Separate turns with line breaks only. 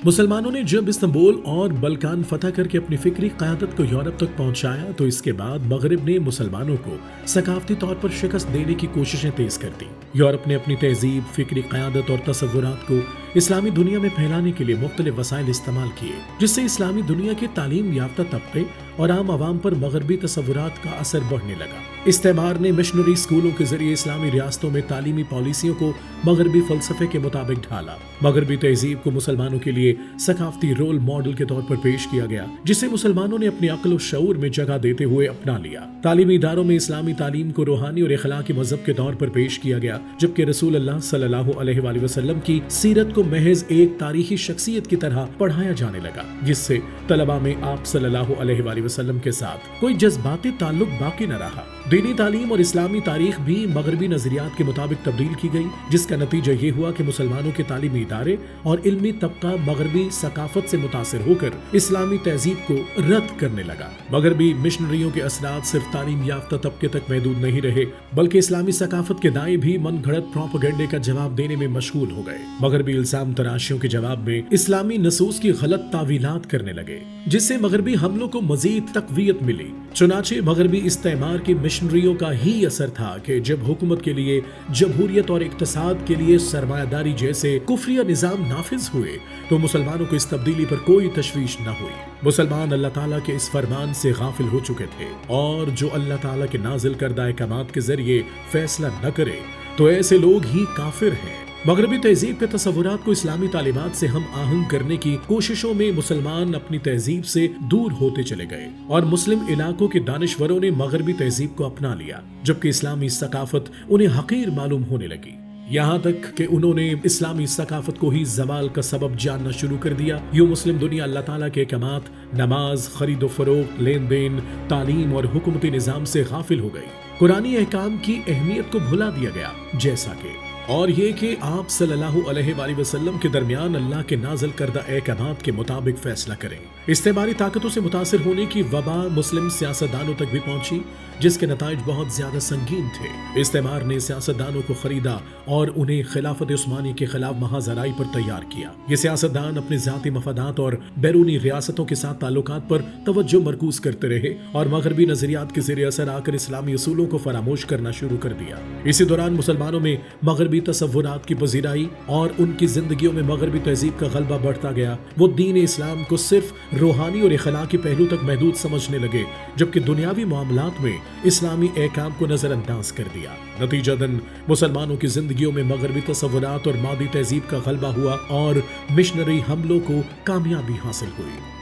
مسلمانوں نے جب استنبول اور بلکان فتح کر کے اپنی فکری قیادت کو یورپ تک پہنچایا تو اس کے بعد مغرب نے مسلمانوں کو ثقافتی طور پر شکست دینے کی کوششیں تیز کر دی۔ یورپ نے اپنی تہذیب، فکری قیادت اور تصورات کو اسلامی دنیا میں پھیلانے کے لیے مختلف وسائل استعمال کیے، جس سے اسلامی دنیا کے تعلیم یافتہ طبقے اور عام عوام پر مغربی تصورات کا اثر بڑھنے لگا۔ استعمار نے مشنری اسکولوں کے ذریعے اسلامی ریاستوں میں تعلیمی پالیسیوں کو مغربی فلسفے کے مطابق ڈھالا۔ مغربی تہذیب کو مسلمانوں کے لیے ثقافتی رول ماڈل کے طور پر پیش کیا گیا، جسے مسلمانوں نے اپنی عقل و شعور میں جگہ دیتے ہوئے اپنا لیا۔ تعلیمی اداروں میں اسلامی تعلیم کو روحانی اور اخلاقی مذہب کے طور پر پیش کیا گیا، جبکہ رسول اللہ صلی اللہ علیہ وآلہ وسلم کی سیرت کو محض ایک تاریخی شخصیت کی طرح پڑھایا جانے لگا، جس سے طلباء میں آپ صلی اللہ علیہ وآلہ وسلم کے ساتھ کوئی جذباتی تعلق باقی نہ رہا۔ دینی تعلیم اور اسلامی تاریخ بھی مغربی نظریات کے مطابق تبدیل کی گئی، جس کا نتیجہ یہ ہوا کہ مسلمانوں کے تعلیمی ادارے اور علمی طبقہ مغربی ثقافت سے متاثر ہو کر اسلامی تہذیب کو رد کرنے لگا۔ مغربی مشنریوں کے اثرات صرف تعلیم یافتہ طبقے تک محدود نہیں رہے، بلکہ اسلامی ثقافت کے دائیں بھی من گھڑت پروپیگنڈے کا جواب دینے میں مشغول ہو گئے۔ مغربی الزام تراشیوں کے جواب میں اسلامی نصوص کی غلط تعویلات کرنے لگے، جس سے مغربی حملوں کو مزید تقویت ملی۔ چنانچہ مغربی استعمار کی مشنریوں کا ہی اثر تھا کہ جب حکومت کے لیے جمہوریت اور اقتصاد کے لیے سرمایہ داری جیسے کفریہ نظام نافذ ہوئے تو مسلمانوں کو اس تبدیلی پر کوئی تشویش نہ ہوئی۔ مسلمان اللہ تعالیٰ کے اس فرمان سے غافل ہو چکے تھے، اور جو اللہ تعالیٰ کے نازل کردہ احکامات کے ذریعے فیصلہ نہ کرے تو ایسے لوگ ہی کافر ہیں۔ مغربی تہذیب کے تصورات کو اسلامی تعلیمات سے ہم آہنگ کرنے کی کوششوں میں مسلمان اپنی تہذیب سے دور ہوتے چلے گئے، اور مسلم علاقوں کے دانشوروں نے مغربی تہذیب کو اپنا لیا، جبکہ اسلامی ثقافت انہیں حقیر معلوم ہونے لگی، یہاں تک کہ انہوں نے اسلامی ثقافت کو ہی زوال کا سبب جاننا شروع کر دیا۔ یوں مسلم دنیا اللہ تعالیٰ کے احکامات، نماز، خرید و فروخت، لین دین، تعلیم اور حکومتی نظام سے غافل ہو گئی۔ قرآنی احکام کی اہمیت کو بھلا دیا گیا، جیسا کہ اور یہ کہ آپ صلی اللہ علیہ وآلہ وسلم کے درمیان اللہ کے نازل کردہ احکامات کے مطابق فیصلہ کریں۔ استعماری طاقتوں سے متاثر ہونے کی وبا مسلم سیاستدانوں تک بھی پہنچی، جس کے نتائج بہت زیادہ سنگین تھے۔ استعمار نے سیاستدانوں کو خریدا اور انہیں خلافت عثمانی کے خلاف محاذرائی پر تیار کیا۔ یہ سیاستدان اپنے ذاتی مفادات اور بیرونی ریاستوں کے ساتھ تعلقات پر توجہ مرکوز کرتے رہے اور مغربی نظریات کے زیر اثر آ کر اسلامی اصولوں کو فراموش کرنا شروع کر دیا۔ اسی دوران مسلمانوں میں مغربی تصورات کی پذیرائی اور ان کی زندگیوں میں مغربی تہذیب کا غلبہ بڑھتا گیا۔ وہ دین اسلام کو صرف روحانی اور اخلاقی پہلو تک محدود سمجھنے لگے، جبکہ دنیاوی معاملات میں اسلامی احکام کو نظر انداز کر دیا۔ نتیجتاً مسلمانوں کی زندگیوں میں مغربی تصورات اور مادی تہذیب کا غلبہ ہوا اور مشنری حملوں کو کامیابی حاصل ہوئی۔